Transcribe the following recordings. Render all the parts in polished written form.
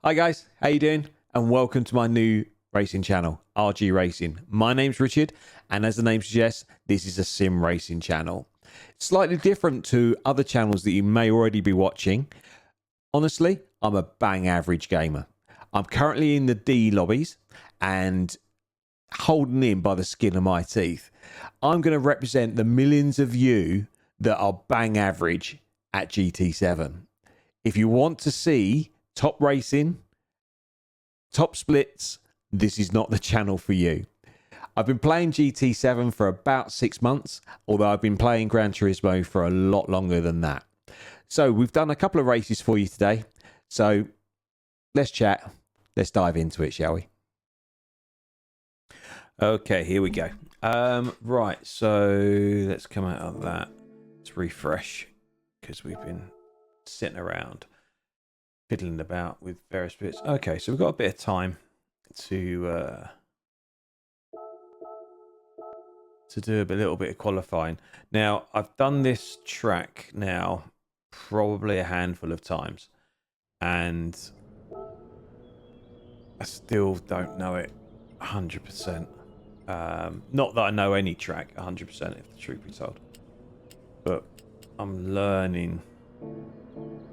Hi guys, how you doing? And welcome to my new racing channel, RG Racing. My name's Richard, and as the name suggests, this is a sim racing channel. Slightly different to other channels that you may already be watching. Honestly, I'm a bang average gamer. I'm currently in the D lobbies and holding in by the skin of my teeth. I'm going to represent the millions of you that are bang average at GT7. If you want to see top racing, top splits, this is not the channel for you. I've been playing GT7 for about 6 months, although I've been playing Gran Turismo for a lot longer than that. So we've done a couple of races for you today. So let's chat. Let's dive into it, shall we? Okay, here we go. Right, so let's come out of that. Let's refresh because we've been sitting around fiddling about with various bits. Okay, so we've got a bit of time to do a little bit of qualifying. Now, I've done this track now probably a handful of times, and I still don't know it 100%. Not that I know any track 100%, if the truth be told, but I'm learning.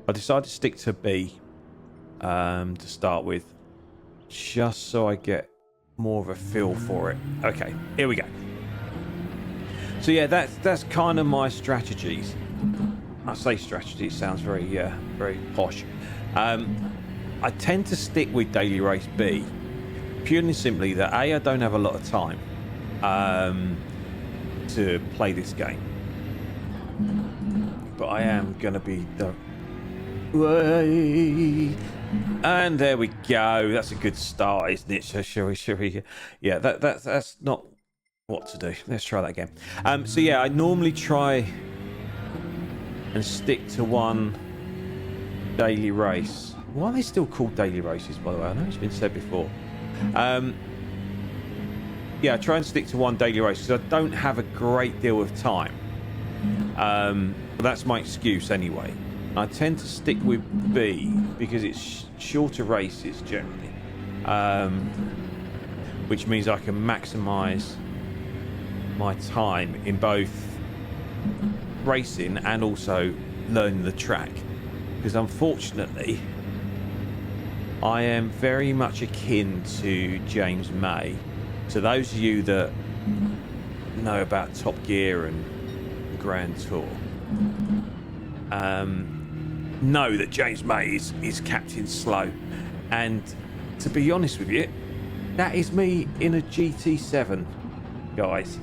I decided to stick to B to start with, just so I get more of a feel for it. Okay, here we go. So yeah, that's kind of my strategies. I say strategy, it sounds very very posh. I tend to stick with daily race B, purely and simply that A, I don't have a lot of time to play this game, but I am gonna be the way. And there we go. That's a good start, isn't it? So shall we? Yeah, that's not what to do. Let's try that again. So yeah, I normally try and stick to one daily race. Why are they still called daily races, by the way? I know it's been said before. Yeah, I try and stick to one daily race because I don't have a great deal of time. But that's my excuse anyway. I tend to stick with B because it's shorter races generally, which means I can maximise my time in both racing and also learning the track. Because unfortunately, I am very much akin to James May. So those of you that know about Top Gear and Grand Tour, know that James May is Captain Slow, and to be honest with you, that is me in a GT7, guys.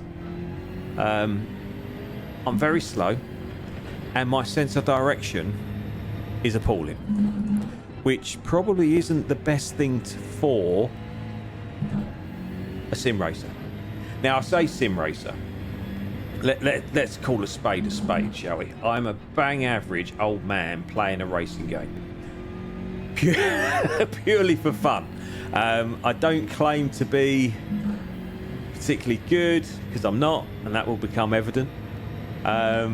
I'm very slow, and my sense of direction is appalling, which probably isn't the best thing for a sim racer. Now, I say sim racer. Let's call a spade, shall we? I'm a bang average old man playing a racing game. Purely for fun. I don't claim to be particularly good, because I'm not, and that will become evident. I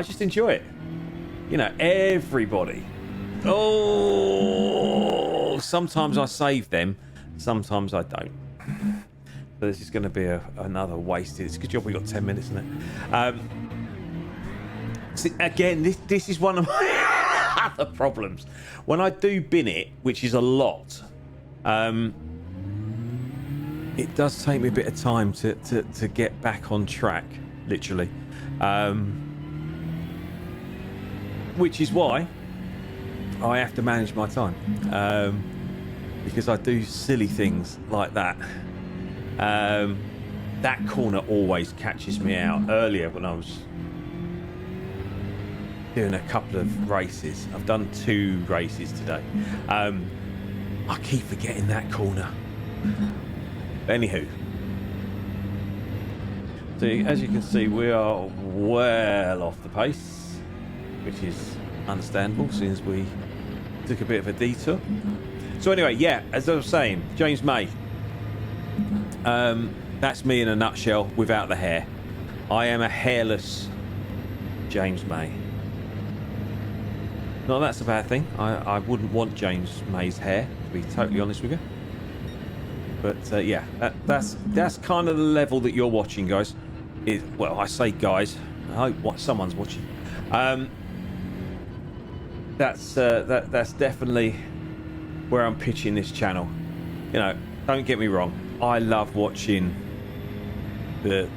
just enjoy it. You know, everybody. Oh, sometimes I save them, sometimes I don't. So this is going to be another wasted. It's a good job we got 10 minutes in it. See, again, this is one of my other problems. When I do bin it, which is a lot, it does take me a bit of time to get back on track, literally. Which is why I have to manage my time, because I do silly things like that. That corner always catches me out. Earlier when I was doing a couple of races, I've done 2 races today, I keep forgetting that corner. Anywho, so as you can see, we are well off the pace, which is understandable since we took a bit of a detour. So anyway, yeah, as I was saying, James May. That's me in a nutshell without the hair. I am a hairless James May. Not that's a bad thing. I wouldn't want James May's hair, to be totally honest with you. But yeah, that's kind of the level that you're watching, guys. Well, I say guys. I hope someone's watching. That's definitely where I'm pitching this channel. You know, don't get me wrong. I love watching the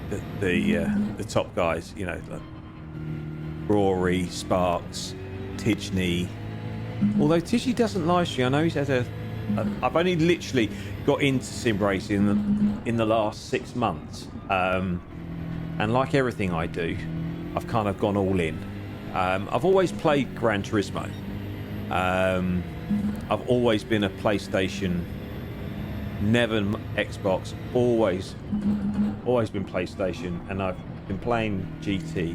top guys. You know, like Rory, Sparks, Tidgney. Although Tidgney doesn't live stream, I know he's had I've only literally got into sim racing in the last 6 months, and like everything I do, I've kind of gone all in. I've always played Gran Turismo. I've always been a PlayStation, never Xbox. Always been PlayStation, and I've been playing GT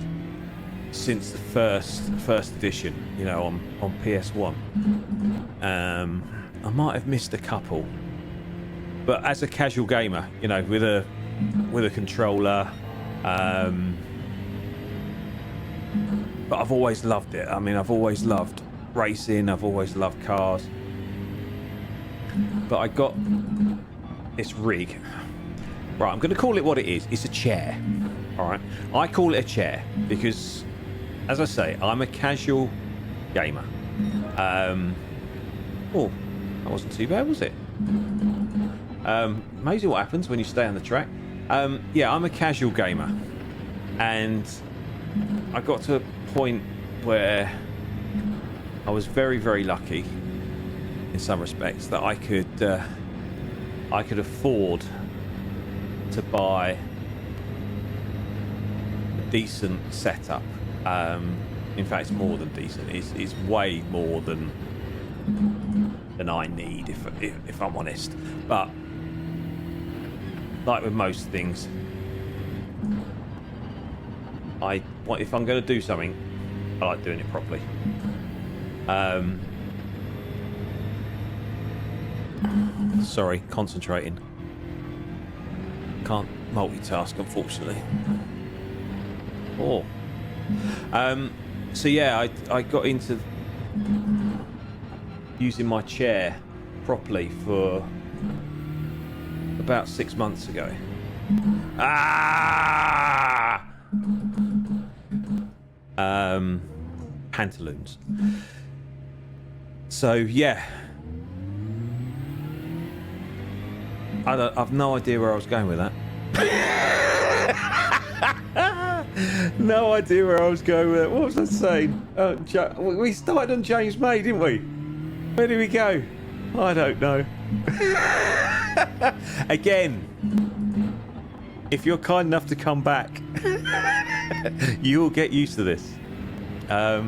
since the first edition. You know, on PS1. I might have missed a couple, but as a casual gamer, you know, with a controller. But I've always loved it. I mean, I've always loved racing. I've always loved cars. But I got this rig. Right, I'm going to call it what it is. It's a chair. All right. I call it a chair because, as I say, I'm a casual gamer. Oh, that wasn't too bad, was it? Amazing what happens when you stay on the track. Yeah, I'm a casual gamer. And I got to a point where I was very, very lucky in some respects that I could afford to buy a decent setup. In fact, it's more than decent. It's way more than I need, if I'm honest. But like with most things, if I'm going to do something, I like doing it properly. Sorry, concentrating. Can't multitask, unfortunately. Oh. So yeah, I got into using my chair properly for about 6 months ago. Pantaloons. So yeah, I've no idea where I was going with that. No idea where I was going with that. What was I saying? We started on James May, didn't we? Where did we go? I don't know. Again, if you're kind enough to come back, you'll get used to this. I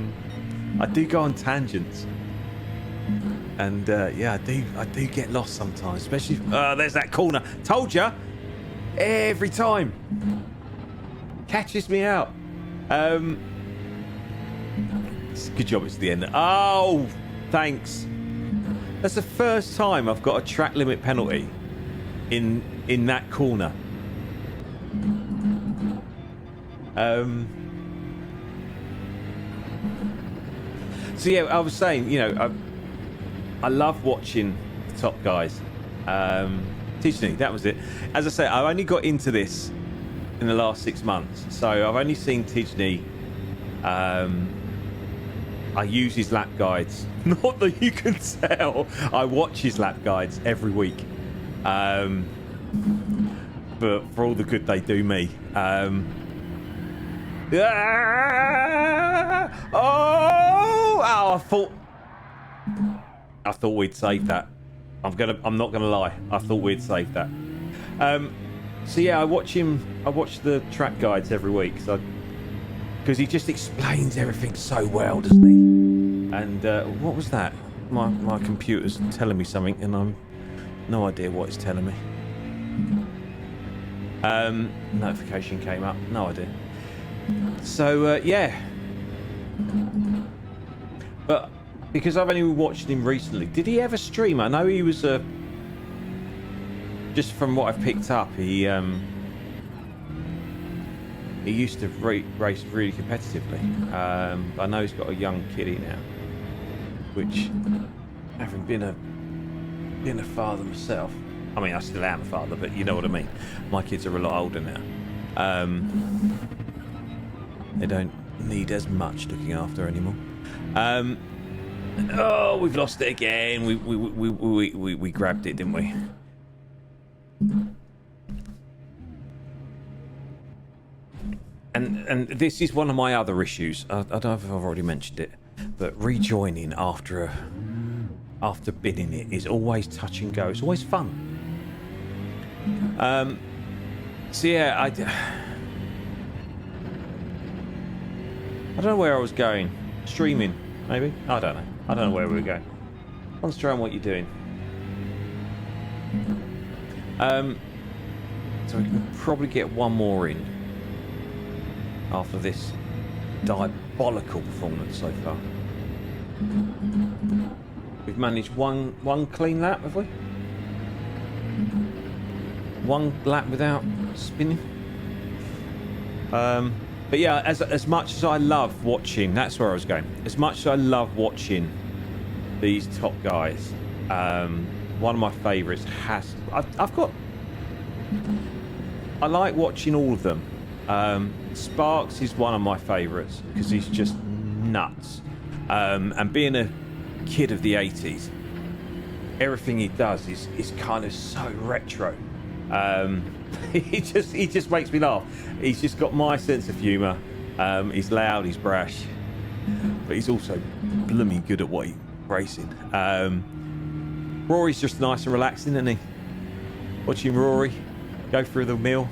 do go on tangents, and yeah, I do get lost sometimes, especially. There's that corner. Told ya, every time catches me out. Good job. It's the end. Oh, thanks. That's the first time I've got a track limit penalty in that corner. So yeah, I was saying, you know, I love watching the top guys. Tidgney, that was it. As I say, I only got into this in the last 6 months, so I've only seen Tidgney. I use his lap guides. Not that you can tell. I watch his lap guides every week. But for all the good they do me. I thought we'd save that. I'm not gonna lie. I thought we'd save that. So yeah, I watch the track guides every week. Because he just explains everything so well, doesn't he? And what was that? My computer's telling me something, and I'm no idea what it's telling me. Notification came up. No idea. So yeah, but because I've only watched him recently, did he ever stream? I know he was just from what I've picked up, he used to race really competitively. I know he's got a young kiddie now. which, having been a father myself, I mean, I still am a father, but you know what I mean. My kids are a lot older now. They don't need as much looking after anymore. Oh, we've lost it again. We grabbed it, didn't we? And this is one of my other issues. I don't know if I've already mentioned it, but rejoining after bidding it is always touch and go. It's always fun. So yeah, I don't know where I was going. Streaming, maybe? I don't know. I don't know where we were going. Concentrate on what you're doing. So we can probably get one more in after this diabolical performance so far. We've managed one clean lap, have we? One lap without spinning. But yeah, as much as I love watching, that's where I was going. As much as I love watching these top guys, one of my favourites I like watching all of them. Sparks is one of my favourites because he's just nuts. And being a kid of the 80s, everything he does is kind of so retro. He just makes me laugh. He's just got my sense of humour. He's loud, he's brash, but he's also blooming good at what he's racing. Rory's just nice and relaxing, isn't he? Watching Rory go through the mill.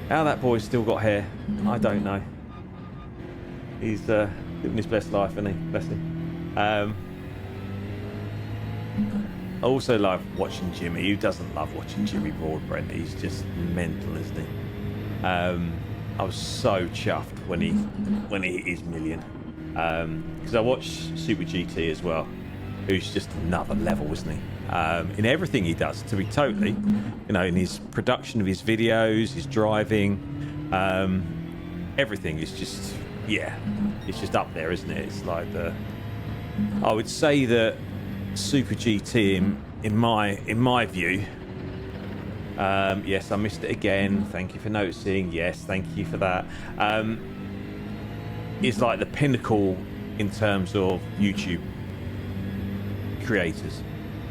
How that boy's still got hair, I don't know. He's living his best life, isn't he? Bless him. I also love watching Jimmy. Who doesn't love watching Jimmy Broadbent? He's just mental, isn't he? I was so chuffed when he hit his million. Because I watched Super GT as well, who's just another level, isn't he? In everything he does, to be totally, in his production of his videos, his driving, everything is just, yeah, it's just up there, isn't it? It's like I would say that Super GT in my view, yes, I missed it again, thank you for noticing, yes, thank you for that, is like the pinnacle in terms of YouTube creators.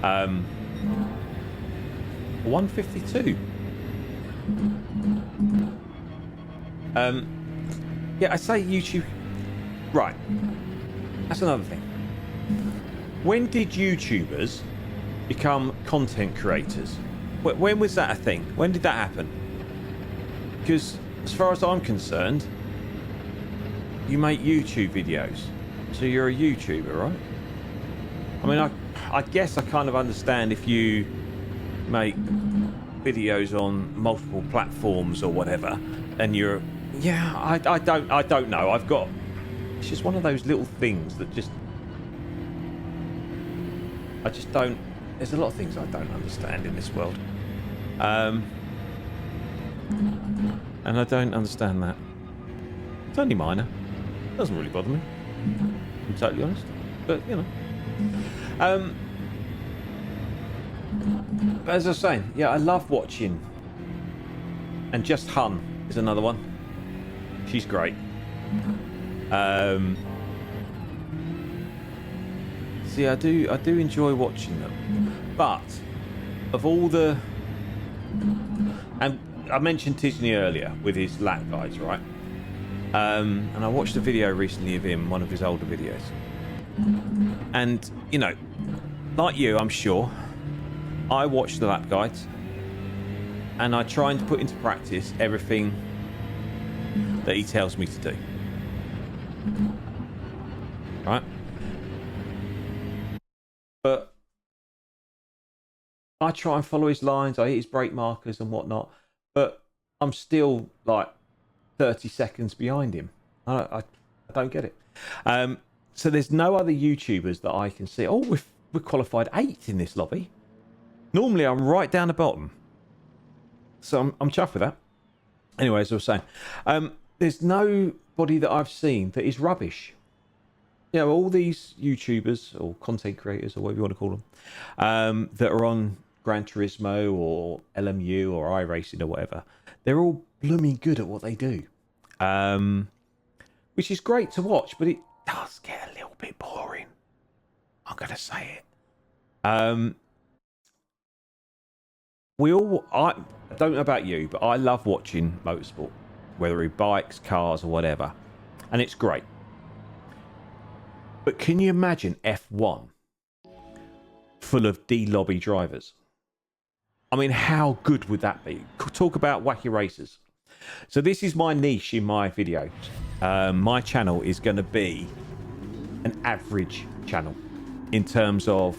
152. Yeah, I say YouTube. Right, that's another thing. When did YouTubers become content creators? When was that a thing? When did that happen? Because as far as I'm concerned, you make YouTube videos, so you're a YouTuber, right? I mean, I guess I kind of understand if you make videos on multiple platforms or whatever, and you're, yeah, I don't know. It's just one of those little things that I just don't. There's a lot of things I don't understand in this world, and I don't understand that. It's only minor. It doesn't really bother me. I'm totally honest, but But as I was saying, yeah, I love watching. And Just Hun is another one. She's great. See, I do enjoy watching them. But of all the, and I mentioned Tisney earlier with his lap guides, right? And I watched a video recently of him, one of his older videos. And like you, I'm sure, I watch the lap guides and I try and put into practice everything that he tells me to do. Right? But I try and follow his lines, I hit his brake markers and whatnot, but I'm still like 30 seconds behind him. I don't get it. So there's no other YouTubers that I can see. Oh, we're qualified 8th in this lobby. Normally I'm right down the bottom. So I'm chuffed with that. Anyway, as I was saying, there's nobody that I've seen that is rubbish. you know, all these YouTubers or content creators or whatever you want to call them, that are on Gran Turismo or LMU or iRacing or whatever, they're all blooming good at what they do, which is great to watch, but it does get a little bit boring. I'm gonna say it. I don't know about you, but I love watching motorsport, whether it's bikes, cars, or whatever, and it's great. But can you imagine F1 full of D-lobby drivers? I mean, how good would that be? Talk about wacky racers. So this is my niche in my videos. My channel is going to be an average channel in terms of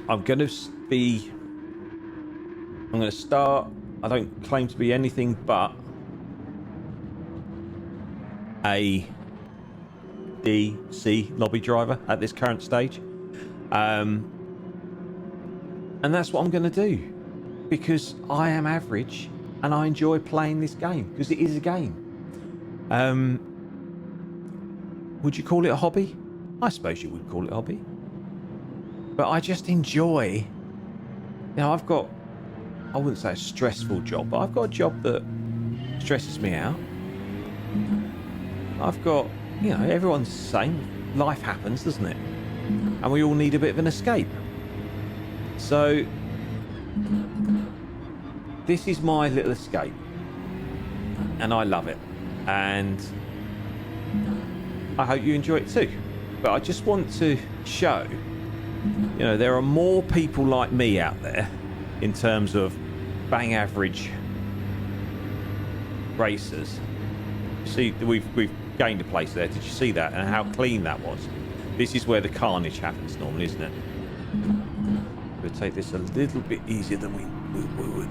I'm going to start, I don't claim to be anything but a DC lobby driver at this current stage. And that's what I'm going to do, because I am average and I enjoy playing this game because it is a game. Would you call it a hobby? I suppose you would call it a hobby. But I just enjoy, I've got, I wouldn't say a stressful job, but I've got a job that stresses me out. I've got, everyone's the same. Life happens, doesn't it? And we all need a bit of an escape. So this is my little escape, and I love it, and I hope you enjoy it too. But I just want to show, there are more people like me out there in terms of bang average racers. See, we've gained a place there. Did you see that? And how clean that was? This is where the carnage happens normally, isn't it? We'll take this a little bit easier than we would.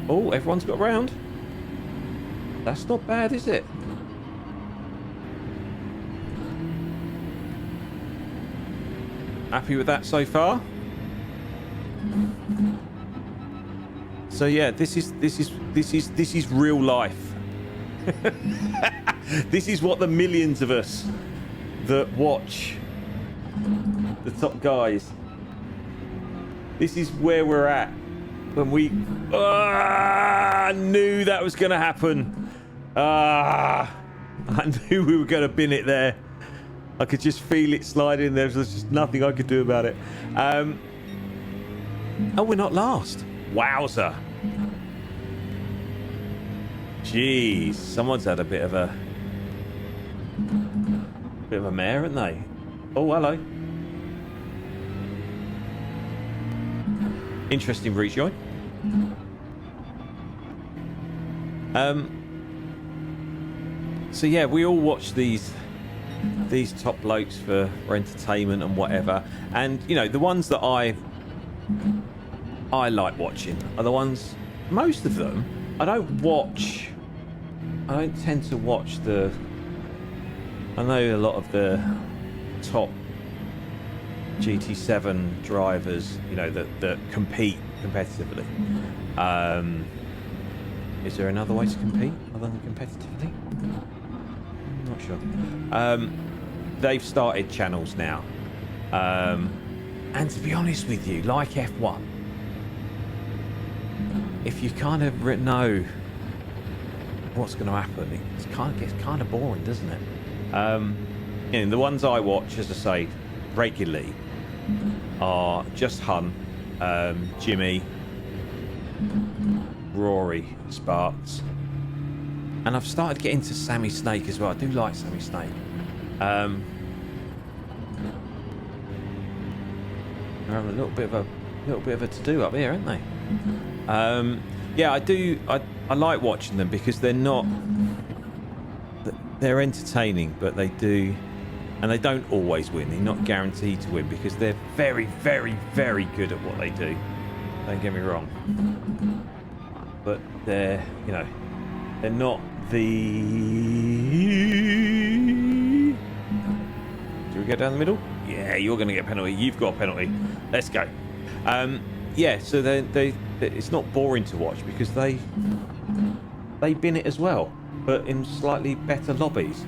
Oh, everyone's got round. That's not bad, is it? Happy with that so far? So yeah, this is real life. This is what the millions of us that watch the top guys, this is where we're at when we knew that was going to happen. I knew we were going to bin it there. I could just feel it sliding. There was just nothing I could do about it. Oh, we're not last. Wowzer. Jeez, someone's had a bit of a mare, haven't they? Oh, hello. Interesting rejoin. So yeah, we all watch these top blokes for entertainment and whatever, and the ones that I like watching are the ones, most of them I don't tend to watch I know a lot of the top GT7 drivers, that compete competitively. Is there another way to compete other than competitively? I'm not sure. They've started channels now. And to be honest with you, like F1, if you kind of know what's going to happen, it gets kind of boring, doesn't it? The ones I watch, as I say, regularly are just Hun, Jimmy, Rory, Sparks, and I've started getting to Sammy Snake as well. I do like Sammy Snake. They're having a little bit of a to-do up here, aren't they? Yeah, I do. I like watching them because they're entertaining, but they do, and they don't always win. They're not guaranteed to win because they're very, very, very good at what they do. Don't get me wrong, but they're not the. Do we go down the middle? Yeah, you're going to get a penalty. You've got a penalty. Let's go. Yeah, so it's not boring to watch because they bin it as well, but in slightly better lobbies.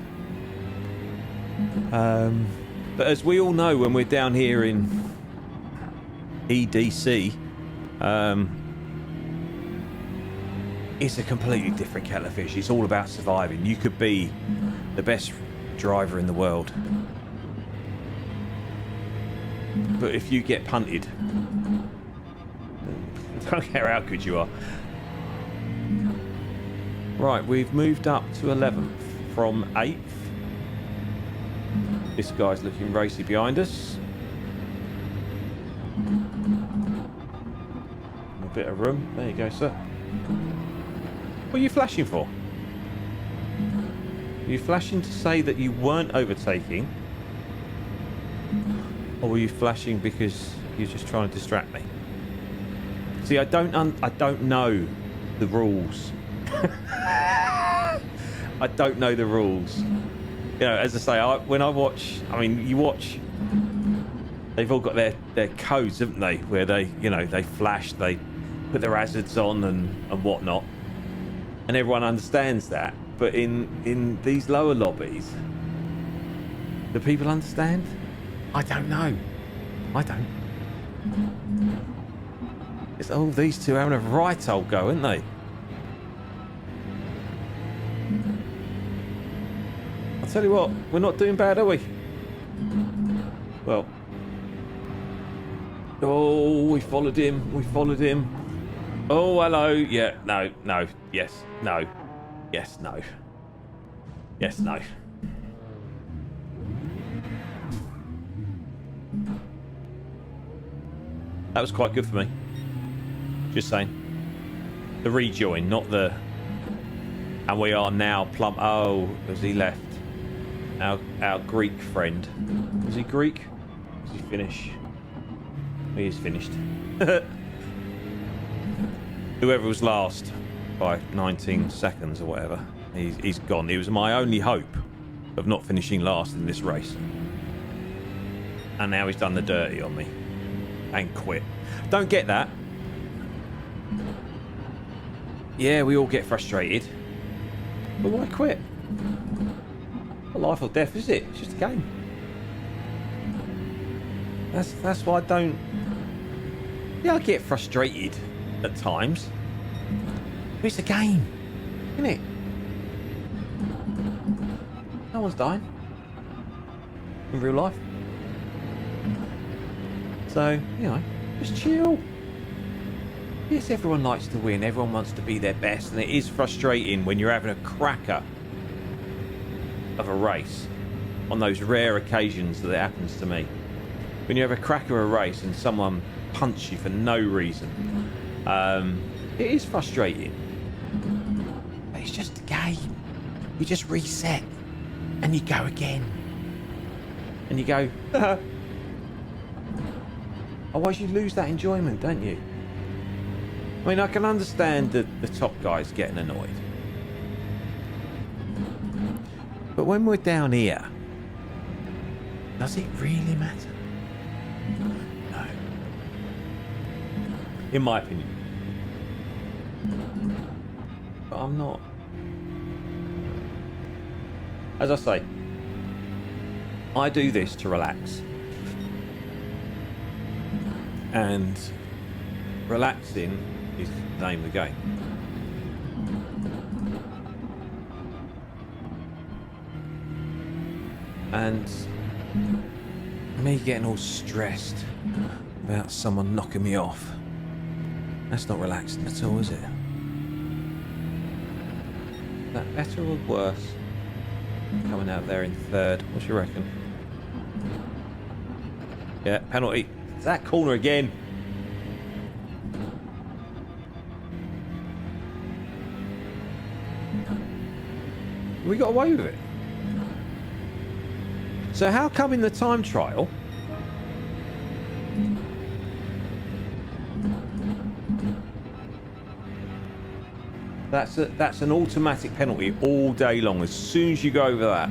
But as we all know, when we're down here in EDC, it's a completely different kettle of fish. It's all about surviving. You could be the best driver in the world, but if you get punted, I don't care how good you are. Right, we've moved up to 11th from 8th. This guy's looking racy behind us. A bit of room. There you go, sir. What are you flashing for? Are you flashing to say that you weren't overtaking? Or were you flashing because you're just trying to distract me? See, I don't know the rules. I don't know the rules. You know, as I say, when I watch, I mean, you watch, they've all got their codes, haven't they? Where they, you know, they flash, they put their hazards on and whatnot. And everyone understands that. But in these lower lobbies, do people understand? I don't know. I don't. It's all these two having a right old go, aren't they? I'll tell you what, we're not doing bad, are we? Well. Oh, we followed him. We followed him. Oh, hello. Yeah, no, no, yes, no. Yes, no. Yes, no. That was quite good for me. Just saying. The rejoin, not the... And we are now plumb... Oh, has he left? Our Greek friend. Was he Greek? Was he Finnish? He is finished. Whoever was last by 19 seconds or whatever, he's gone. It was my only hope of not finishing last in this race. And now he's done the dirty on me. And quit. Don't get that. Yeah, we all get frustrated. But why quit? Not life or death, is it? It's just a game. That's why I don't... Yeah, I get frustrated at times. But it's a game, isn't it? No one's dying in real life. So, you know, just chill. Yes, everyone likes to win. Everyone wants to be their best. And it is frustrating when you're having a cracker of a race on those rare occasions that it happens to me. When you have a cracker of a race and someone punts you for no reason. It is frustrating. But it's just a game. You just reset. And you go again. And you go... Otherwise you lose that enjoyment, don't you? I mean, I can understand the top guys getting annoyed. But when we're down here, does it really matter? No. In my opinion. But I'm not. As I say, I do this to relax. And relaxing is the name of the game. And me getting all stressed about someone knocking me off, that's not relaxing at all, is it? Is that better or worse? Coming out there in third, what do you reckon? Yeah, penalty. It's that corner again. We got away with it. So how come in the time trial that's an automatic penalty all day long as soon as you go over that,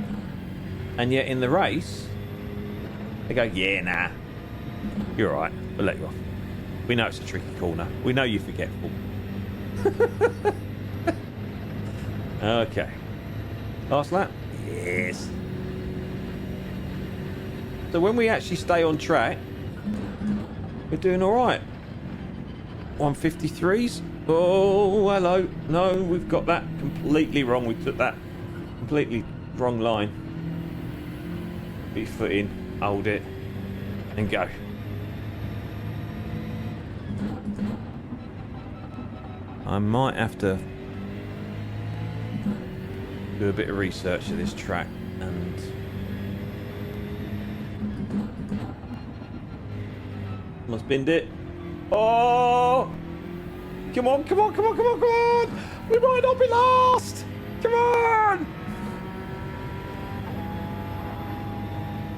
and yet in the race they go, yeah, nah, you're all right, we'll let you off. We know it's a tricky corner. We know you're forgetful. Okay. Last lap? Yes. So when we actually stay on track, we're doing all right. 153s. Oh, hello. No, we've got that completely wrong. We took that completely wrong line. Put your foot in, hold it, and go. I might have to do a bit of research of this track and someone's binned it. Oh! Come on, come on, come on, come on, come on! We might not be last! Come on!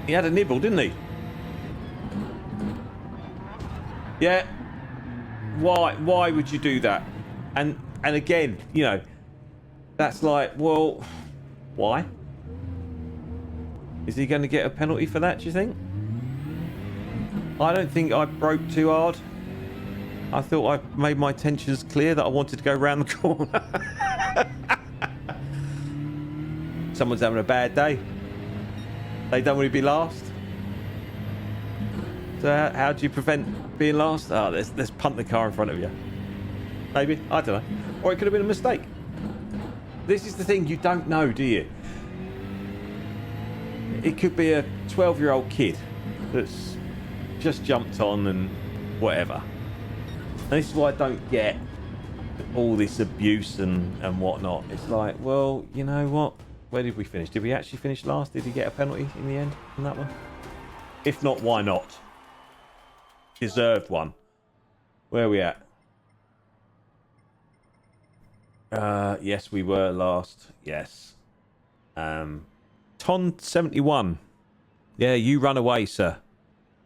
He had a nibble, didn't he? Yeah. Why would you do that? And again, you know, that's like, well, why? Is he going to get a penalty for that, do you think? I don't think I broke too hard. I thought I made my intentions clear that I wanted to go round the corner. Someone's having a bad day. They don't want to be last. So how do you prevent being last? Oh, let's punt the car in front of you. Maybe. I don't know. Or it could have been a mistake. This is the thing, you don't know, do you? It could be a 12-year-old kid that's just jumped on and whatever. And this is why I don't get all this abuse and whatnot. It's like, well, you know what? Where did we finish? Did we actually finish last? Did he get a penalty in the end on that one? If not, why not? Deserved one. Where are we at? Yes, we were last. Yes. Ton71. Yeah, you run away, sir.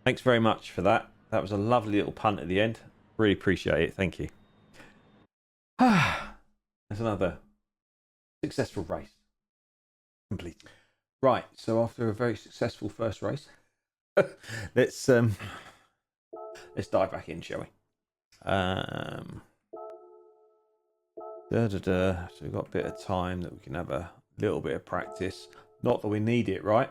Thanks very much for that. That was a lovely little punt at the end. Really appreciate it. Thank you. There's another successful race. Complete. Right, so after a very successful first race, let's dive back in, shall we? So we've got a bit of time that we can have a little bit of practice. Not that we need it, right?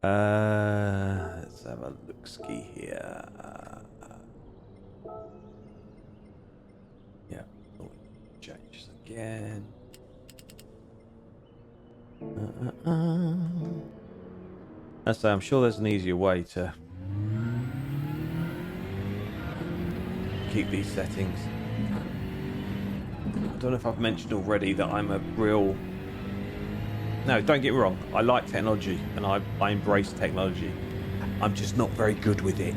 Let's have a look-ski here. Yeah, change this again. So I'm sure there's an easier way to keep these settings. I don't know if I've mentioned already that I'm a real... No, don't get me wrong. I like technology and I embrace technology. I'm just not very good with it.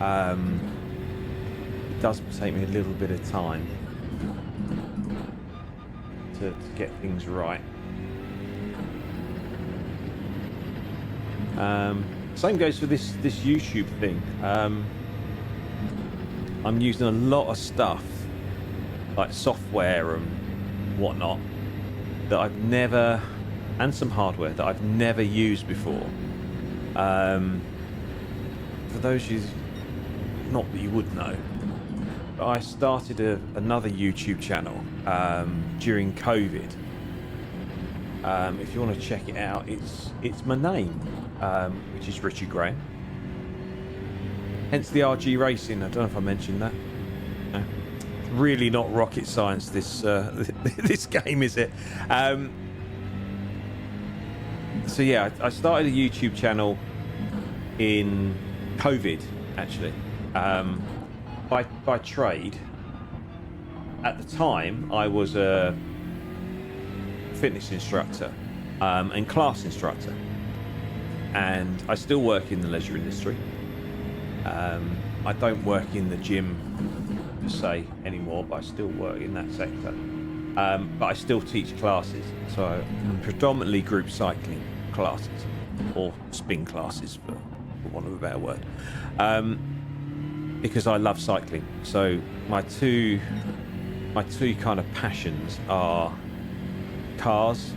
It does take me a little bit of time to get things right. Same goes for this YouTube thing. I'm using a lot of stuff like software and whatnot that I've never, and some hardware that I've never used before. For those of you, not that you would know, but I started another YouTube channel during COVID. If you want to check it out, it's my name, which is Richard Graham. Hence the RG Racing. I don't know if I mentioned that. No. Really not rocket science. This this game, is it? So yeah, I started a YouTube channel in COVID, actually. By trade. At the time, I was a fitness instructor and class instructor, and I still work in the leisure industry. I don't work in the gym per se anymore, but I still work in that sector. But I still teach classes, so predominantly group cycling classes or spin classes, for want of a better word, because I love cycling. So my two kind of passions are cars.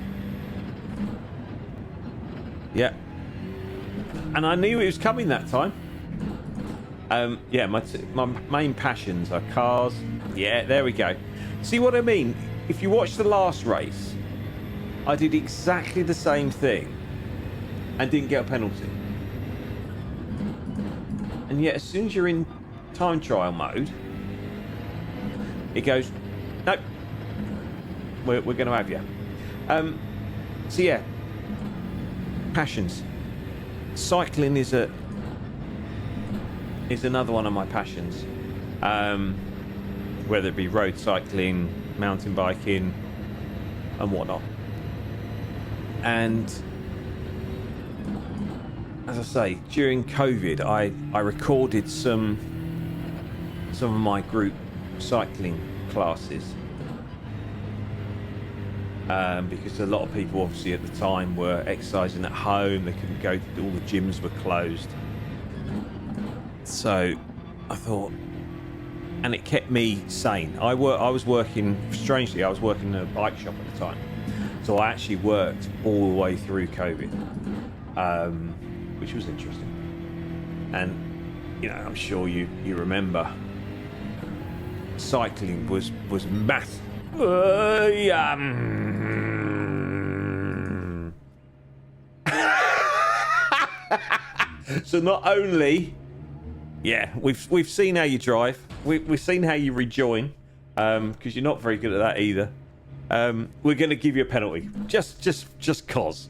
Yeah, and I knew it was coming that time. Yeah, my main passions are cars. Yeah, there we go. See what I mean? If you watch the last race, I did exactly the same thing, and didn't get a penalty. And yet, as soon as you're in time trial mode, it goes, nope, we're going to have you. So yeah, passions. Cycling is another one of my passions. Whether it be road cycling, mountain biking, and whatnot. And as I say, during COVID, I recorded some of my group cycling classes, because a lot of people obviously at the time were exercising at home. They couldn't go, all the gyms were closed. So I thought, and it kept me sane. I was working in a bike shop at the time, so I actually worked all the way through COVID, which was interesting. And I'm sure you remember, cycling was massive. So not only, we've seen how you drive. We've seen how you rejoin, because you're not very good at that either. We're going to give you a penalty, just cause.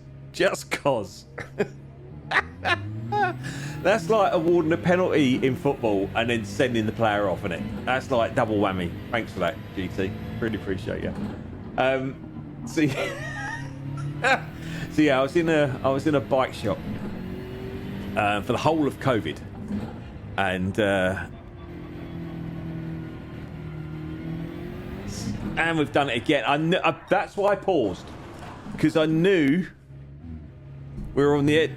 That's like awarding a penalty in football and then sending the player off, isn't it? That's like double whammy. Thanks for that, GT. Really appreciate you. So yeah, I was in a bike shop for the whole of COVID, and we've done it again. That's why I paused, because I knew we were on the edge.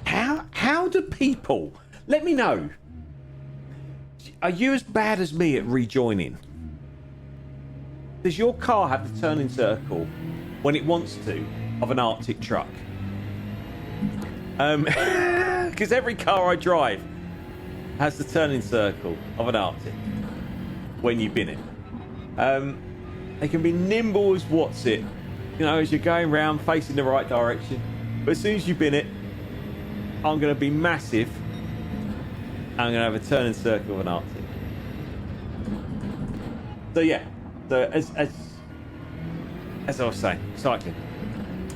How do people, let me know, are you as bad as me at rejoining? Does your car have the turning circle when it wants to of an Arctic truck? Because every car I drive has the turning circle of an Arctic when you bin it. They can be nimble as what's it, as you're going round facing the right direction. But as soon as you bin it, I'm going to be massive. I'm going to have a turning circle of an Arctic. So yeah, so as I was saying, cycling.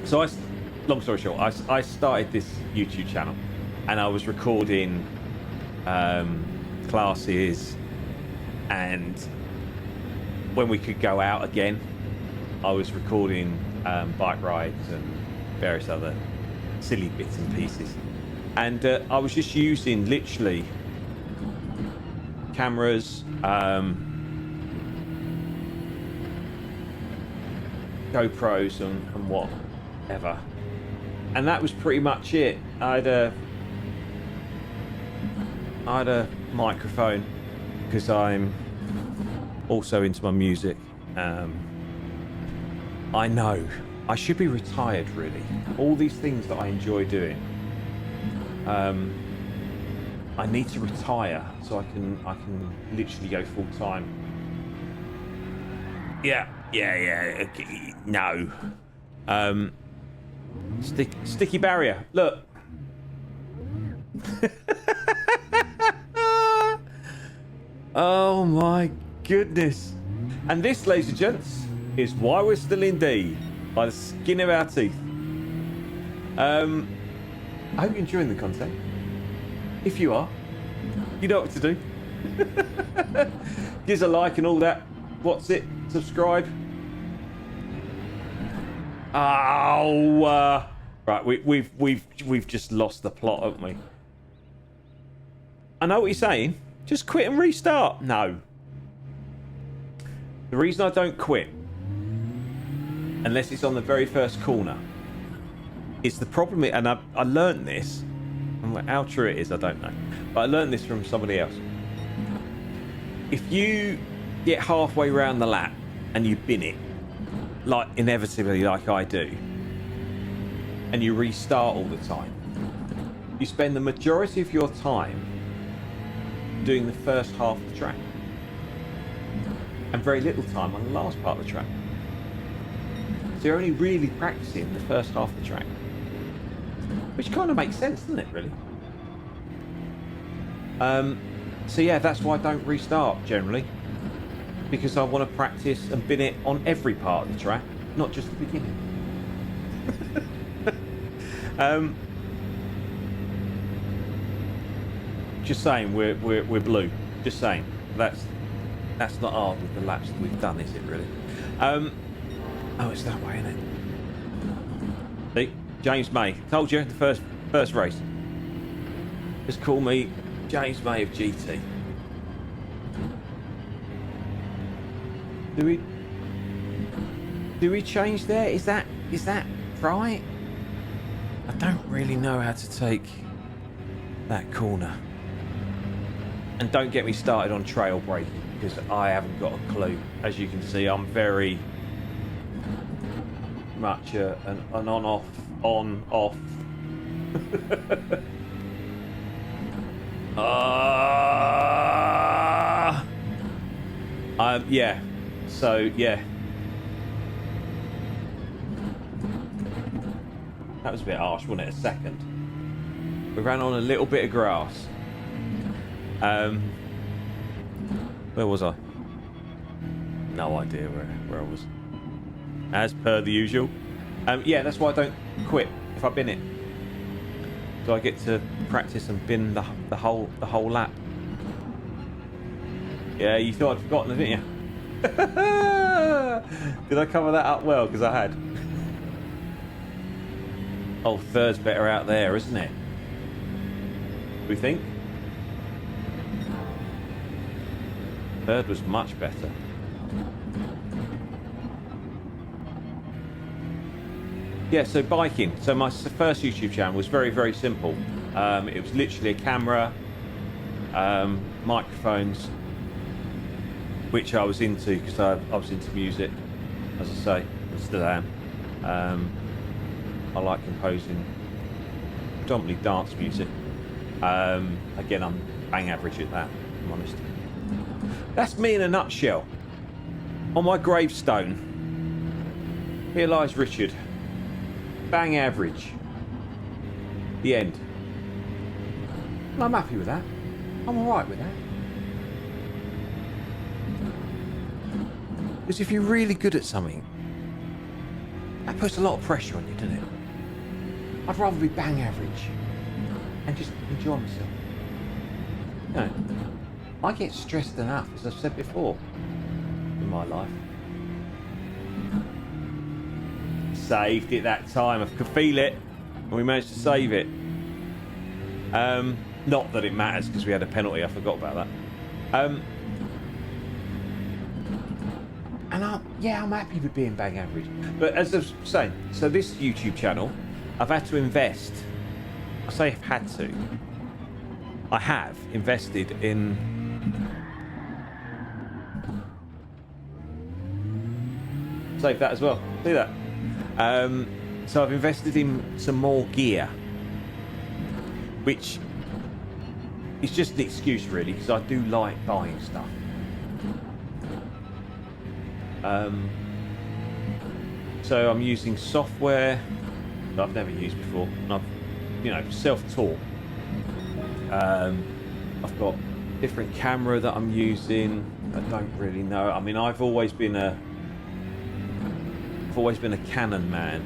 So long story short, I started this YouTube channel, and I was recording classes, and when we could go out again, I was recording bike rides and various other silly bits and pieces. And I was just using literally cameras, GoPros and whatever. And that was pretty much it. I had a microphone, because I'm also into my music. I know I should be retired, really. All these things that I enjoy doing. I need to retire so I can literally go full time. Yeah. Okay, no. Sticky barrier. Look. Oh my goodness. And this, ladies and gents, is why we're still in D, by the skin of our teeth. I hope you're enjoying the content. If you are, you know what to do. Give us a like and all that. What's it? Subscribe. Oh, right. We've just lost the plot, haven't we? I know what you're saying. Just quit and restart. No. The reason I don't quit, unless it's on the very first corner, is the problem. And I learned this. And how true it is, I don't know. But I learned this from somebody else. If you get halfway around the lap and you bin it, like inevitably like I do, and you restart all the time, you spend the majority of your time doing the first half of the track and very little time on the last part of the track. So you're only really practicing the first half of the track. which kind of makes sense, doesn't it, really? So yeah, that's why I don't restart generally, because I want to practice and bin it on every part of the track, not just the beginning. Just saying, we're blue. Just saying, that's not hard with the laps that we've done, is it really? Oh, it's that way, isn't it? See, James May. Told you, the first race. Just call me James May of GT. Do we change there? Is that right? I don't really know how to take that corner. And don't get me started on trail braking, because I haven't got a clue. As you can see, I'm very much an on-off. Yeah. So, yeah. That was a bit harsh, wasn't it? A second. We ran on a little bit of grass. Where was I? No idea where I was. As per the usual. Yeah, that's why I don't quit if I bin it. So I get to practice and bin the whole lap. Yeah, you thought I'd forgotten, didn't you? Did I cover that up well? Because I had. Oh, third's better out there, isn't it? We think? Third was much better. Yeah, so biking. So my first YouTube channel was very, very simple. It was literally a camera, microphones, which I was into because I was into music, as I say, and still am. I like composing predominantly dance music. Again, I'm bang average at that, if I'm honest. That's me in a nutshell. On my gravestone, here lies Richard. Bang average. The end. And I'm happy with that. I'm alright with that. Because if you're really good at something, that puts a lot of pressure on you, doesn't it? I'd rather be bang average and just enjoy myself. No, I get stressed enough, as I've said before, in my life. Saved it that time. I could feel it, and we managed to save it. Not that it matters because we had a penalty. I forgot about that. And I'm happy with being bang average. But as I was saying, so this YouTube channel, I've had to invest. I say I've had to. I have invested in. Save that as well. See that? So I've invested in some more gear, which is just an excuse really, because I do like buying stuff. So I'm using software that I've never used before, and I've, self-taught. I've got different camera that I'm using. I don't really know. I mean, I've always been a Canon man,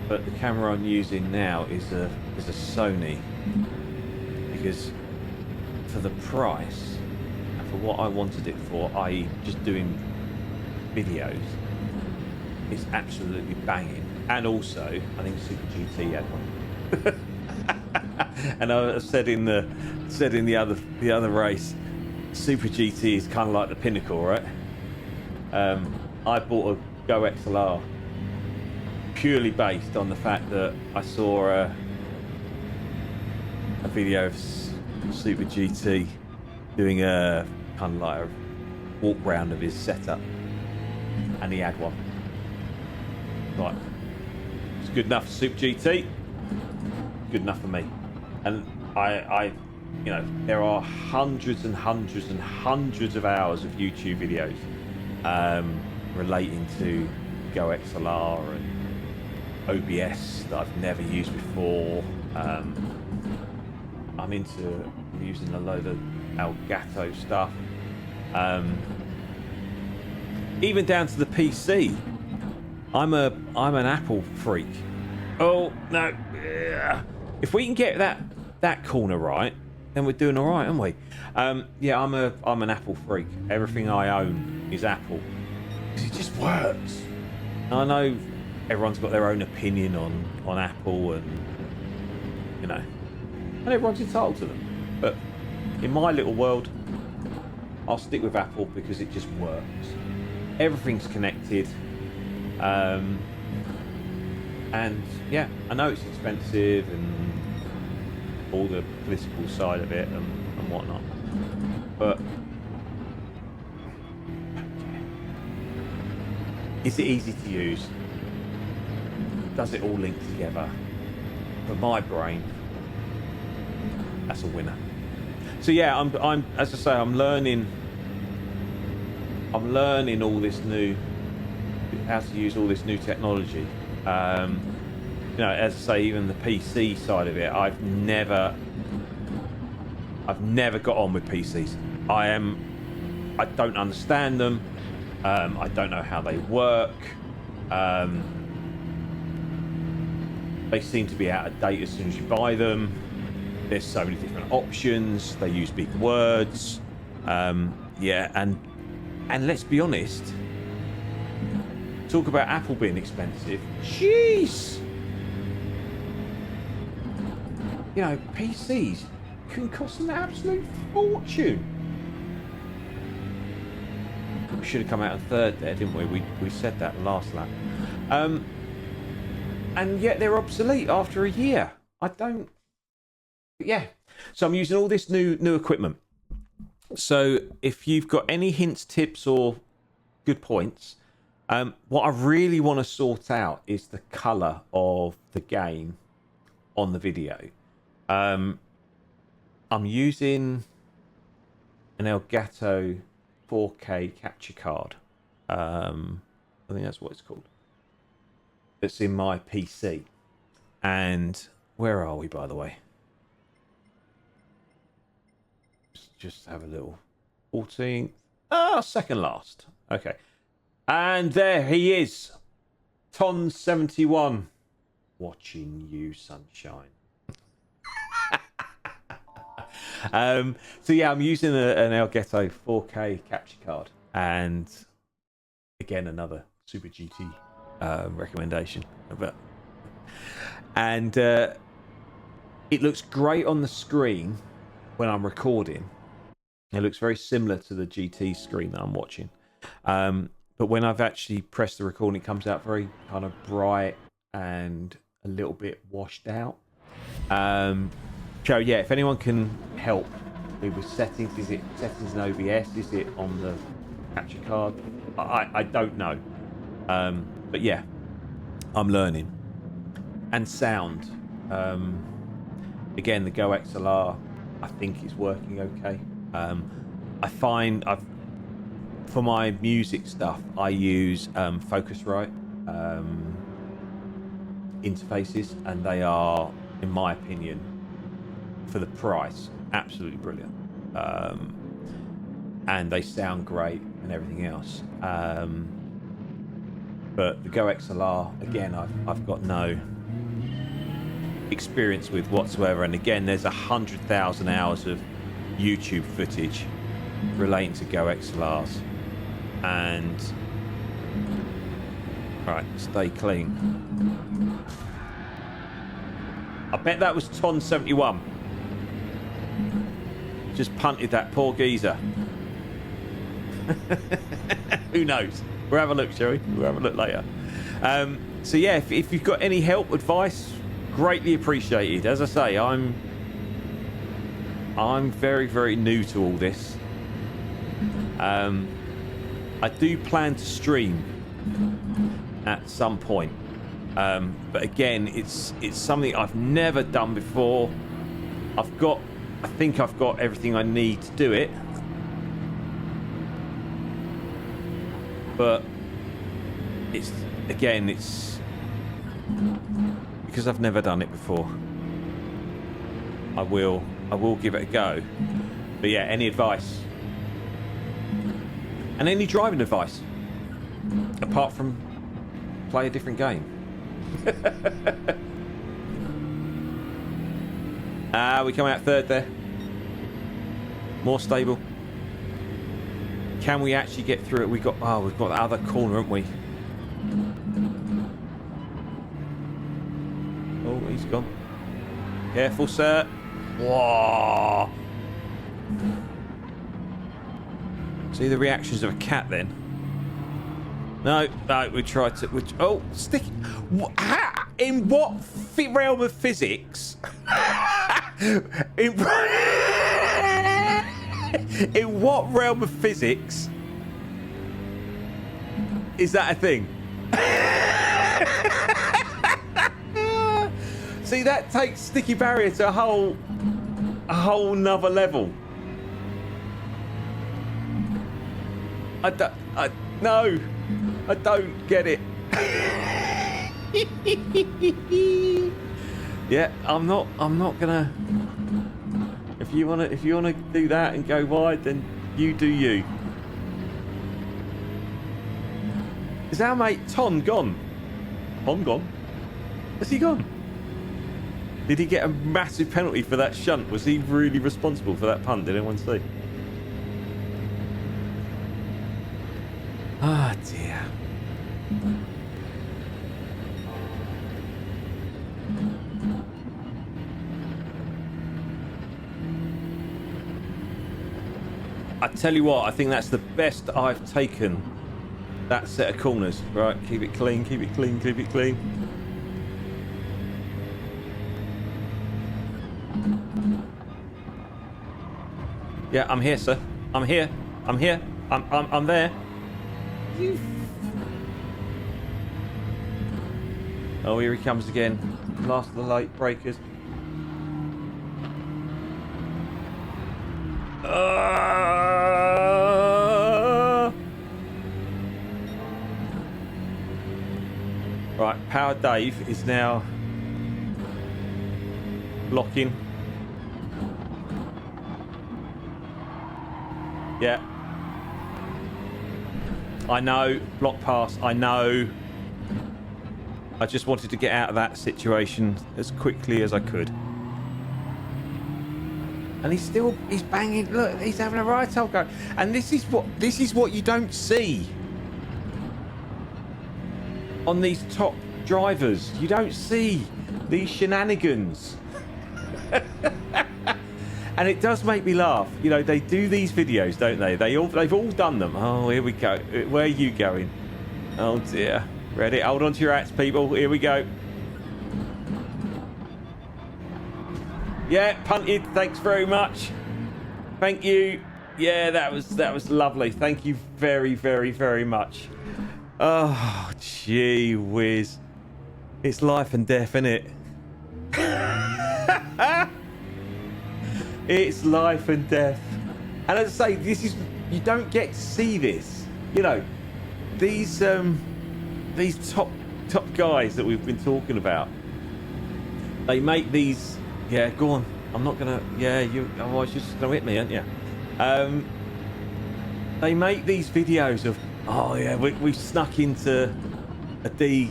but the camera I'm using now is a Sony, because for the price and for what I wanted it for, i.e. just doing videos, it's absolutely banging. And also, I think Super GT had one. And I said in the other race, Super GT is kind of like the pinnacle, right? I bought a Go XLR purely based on the fact that I saw a video of Super GT doing a kind of like a walk round of his setup, and he had one. Right, it's good enough for Super GT. Good enough for me. And I there are hundreds and hundreds and hundreds of hours of YouTube videos relating to Go XLR and OBS that I've never used before. I'm into using a load of Elgato stuff. Even down to the PC. I'm an Apple freak. Oh no! If we can get that corner right, then we're doing all right, aren't we? Yeah, I'm an Apple freak. Everything I own is Apple because it just works. I know everyone's got their own opinion on Apple, and and everyone's entitled to them. But in my little world, I'll stick with Apple because it just works. Everything's connected. And yeah, I know it's expensive and all the political side of it and whatnot, but is it easy to use? Does it all link together? For my brain, that's a winner. So yeah, I'm as I say, I'm learning all this new, how to use all this new technology. As I say, even the PC side of it, I've never got on with PCs. I don't understand them. I don't know how they work. They seem to be out of date as soon as you buy them. There's so many different options. They use big words. Yeah, and let's be honest. Talk about Apple being expensive. Jeez! PCs can cost an absolute fortune. We should have come out in third there, didn't we? We said that last lap. And yet they're obsolete after a year. Yeah. So I'm using all this new equipment. So if you've got any hints, tips, or good points, what I really want to sort out is the colour of the game on the video. I'm using an Elgato 4K capture card. I think that's what it's called. It's in my PC. And where are we, by the way? Just have a little 14th. Second last. Okay. And there he is. Ton71. Watching you, sunshine. So yeah, I'm using an Elgato 4K capture card. And again, another Super GT recommendation. And it looks great on the screen when I'm recording. It looks very similar to the GT screen that I'm watching. But when I've actually pressed the recording, it comes out very kind of bright and a little bit washed out. So yeah, if anyone can help me with settings, is it settings in OBS? Is it on the capture card? I don't know. But yeah, I'm learning. And sound. Again, the Go XLR, I think is working okay. I find for my music stuff, I use Focusrite interfaces, and they are, in my opinion, for the price, absolutely brilliant. And they sound great and everything else. But the Go XLR, again, I've got no experience with whatsoever. And again, there's 100,000 hours of YouTube footage relating to Go XLRs. And right, stay clean. I bet that was Ton71. Just punted that poor geezer. Who knows? We'll have a look, shall we? We'll have a look later. So yeah, if you've got any help, advice, greatly appreciated. As I say, I'm very, very new to all this. I do plan to stream at some point, but again, it's something I've never done before. I think I've got everything I need to do it, but it's because I've never done it before. I will give it a go. But yeah, any advice? And any driving advice? Apart from play a different game. We come out third there. More stable. Can we actually get through it? We've got the other corner, haven't we? Oh, he's gone. Careful, sir. Whoa. See the reactions of a cat then? No, we tried to. Oh, stick. In what realm of physics? in what realm of physics is that a thing? See, that takes sticky barrier to a whole nother level. No, I don't get it. Yeah, I'm not gonna. If you wanna do that and go wide, then you do you. Is our mate Ton gone? Ton gone? Has he gone? Did he get a massive penalty for that shunt? Was he really responsible for that punt? Did anyone see? Ah, dear. I tell you what, I think that's the best I've taken that set of corners. Right, keep it clean, keep it clean, keep it clean. Yeah, I'm here, sir. I'm here. I'm here. I'm there. You. Oh, here he comes again. Last of the late breakers. Right, Power Dave is now blocking. Yeah. I know, block pass, I know. I just wanted to get out of that situation as quickly as I could. And he's banging, look, he's having a right old go. And this is what you don't see on these top drivers. You don't see these shenanigans. And it does make me laugh. You know, they do these videos, don't they? They've all done them. Oh, here we go. Where are you going? Oh dear. Ready? Hold on to your hats, people. Here we go. Yeah, punted. Thanks very much. Thank you. Yeah, that was lovely. Thank you very, very, very much. Oh, gee whiz. It's life and death, isn't it? It's life and death. And as I say, you don't get to see this. You know, these top guys that we've been talking about. They make these. Yeah, go on. I'm not gonna. Yeah, you. Otherwise, you're just gonna hit me, aren't you? They make these videos of. Oh yeah, we snuck into a D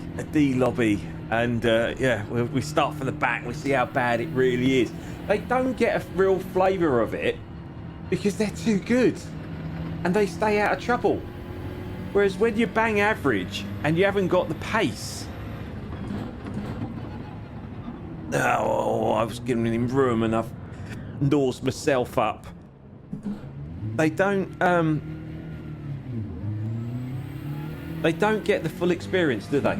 lobby, and yeah, we start from the back. We see how bad it really is. They don't get a real flavour of it because they're too good, and they stay out of trouble. Whereas when you bang average and you haven't got the pace. Oh, I was giving him room and I've nosed myself up. They don't get the full experience, do they?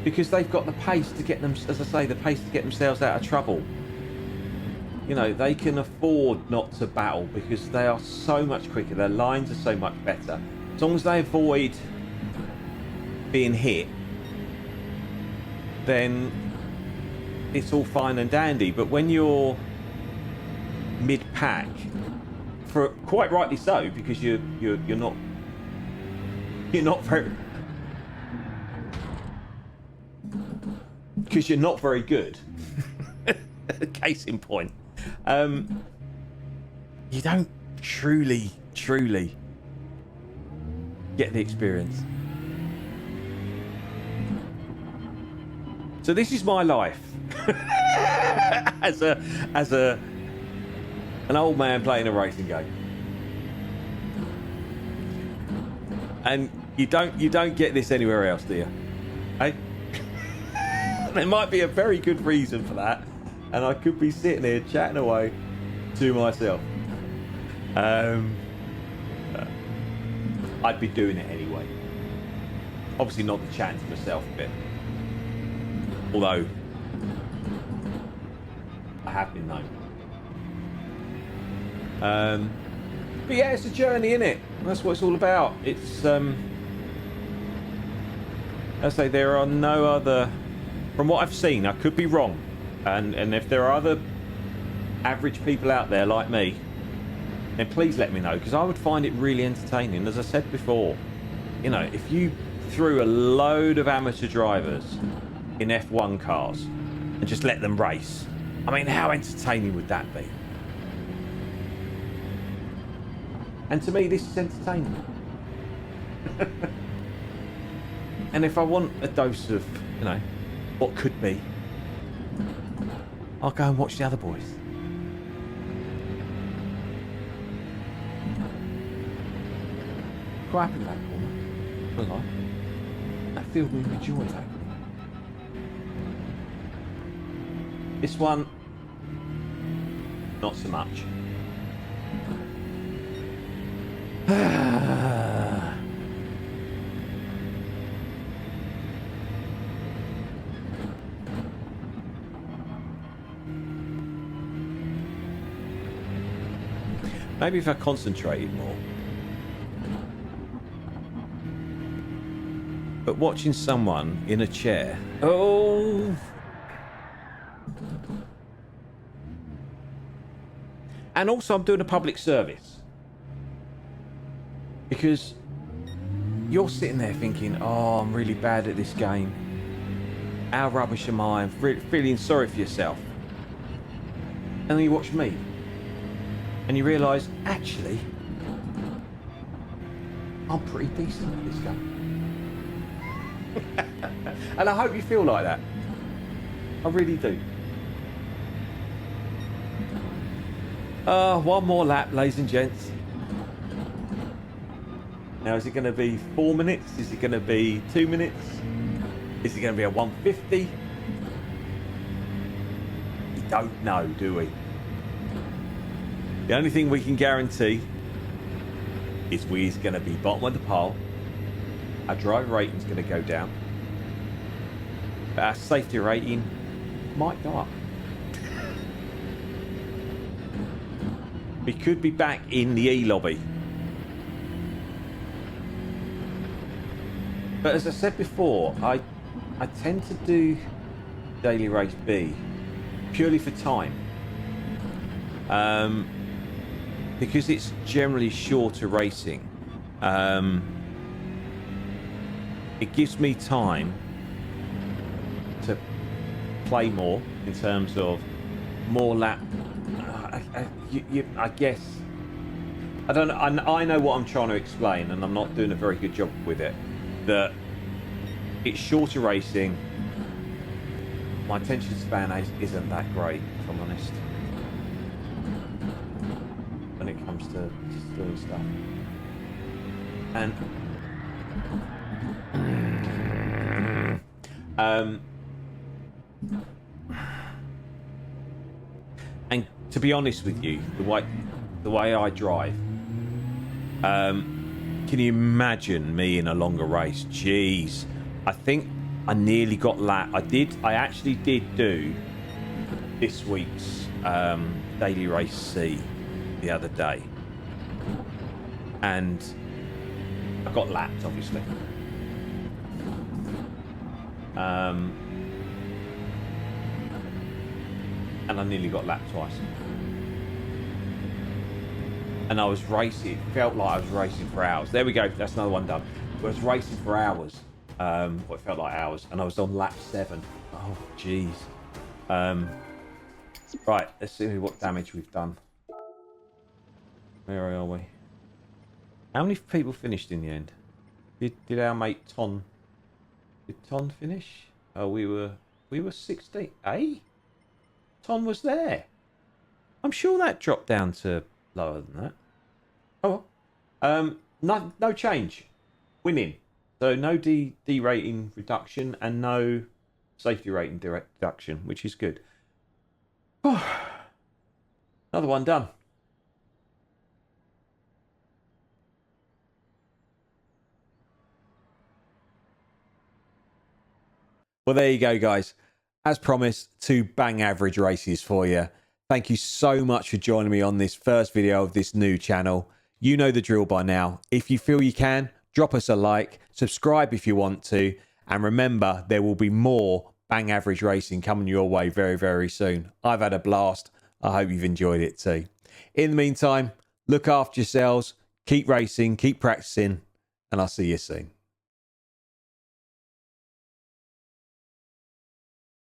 Because they've got the pace to get them, as I say, the pace to get themselves out of trouble. You know, they can afford not to battle because they are so much quicker. Their lines are so much better. As long as they avoid being hit, then it's all fine and dandy. But when you're mid-pack, for quite rightly so, because you're not very. because you're not very good. Case in point. You don't truly get the experience. So this is my life as an old man playing a racing game, and you don't get this anywhere else, do you? Hey, there might be a very good reason for that, and I could be sitting here chatting away to myself. I'd be doing it anyway. Obviously not the chatting to myself bit. Although, I have been known. But yeah, it's a journey, innit? That's what it's all about. It's, I say there are no other... From what I've seen, I could be wrong. And if there are other average people out there like me, then please let me know, because I would find it really entertaining. As I said before, you know, if you threw a load of amateur drivers in F1 cars and just let them race, I mean, how entertaining would that be? And to me, this is entertainment. And if I want a dose of, you know, what could be, I'll go and watch the other boys. Quite happy with that corner. Well, that filled me with joy, though. This one, not so much. Maybe if I concentrated more. But watching someone in a chair... Oh! And also I'm doing a public service. Because you're sitting there thinking, oh, I'm really bad at this game. How rubbish am I? I'm feeling sorry for yourself. And then you watch me. And you realise, actually, I'm pretty decent at this game. And I hope you feel like that. I really do. One more lap, ladies and gents. Now, is it going to be 4 minutes? Is it going to be 2 minutes? Is it going to be a 150? We don't know, do we? The only thing we can guarantee is we're going to be bottom of the pile. Our driver rating's going to go down. But our safety rating might go up. We could be back in the E-lobby. But as I said before, I tend to do Daily Race B purely for time. Because it's generally shorter racing. It gives me time to play more in terms of more lap. I guess I don't know. I know what I'm trying to explain, and I'm not doing a very good job with it. That it's shorter racing. My attention span isn't that great, if I'm honest, when it comes to just doing stuff. And to be honest with you, the way I drive, can you imagine me in a longer race? Jeez, I think I nearly got I actually did do this week's Daily Race C the other day, and I got lapped, obviously. And I nearly got lapped twice. And I was racing. It felt like I was racing for hours. There we go. That's another one done. I was racing for hours. It felt like hours. And I was on lap 7. Oh, Oh, jeez. Right, let's see what damage we've done. Where are we? How many people finished in the end? Did our mate Ton? Did Ton finish? Oh, we were 16. Eh? Ton was there. I'm sure that dropped down to lower than that. Oh, no change. Winning. So no D rating reduction and no safety rating reduction, which is good. Another one done. Well, there you go, guys. As promised, 2 bang average races for you. Thank you so much for joining me on this first video of this new channel. You know the drill by now. If you feel you can, drop us a like, subscribe if you want to, and remember, there will be more bang average racing coming your way very, very soon. I've had a blast. I hope you've enjoyed it too. In the meantime, look after yourselves, keep racing, keep practicing, and I'll see you soon.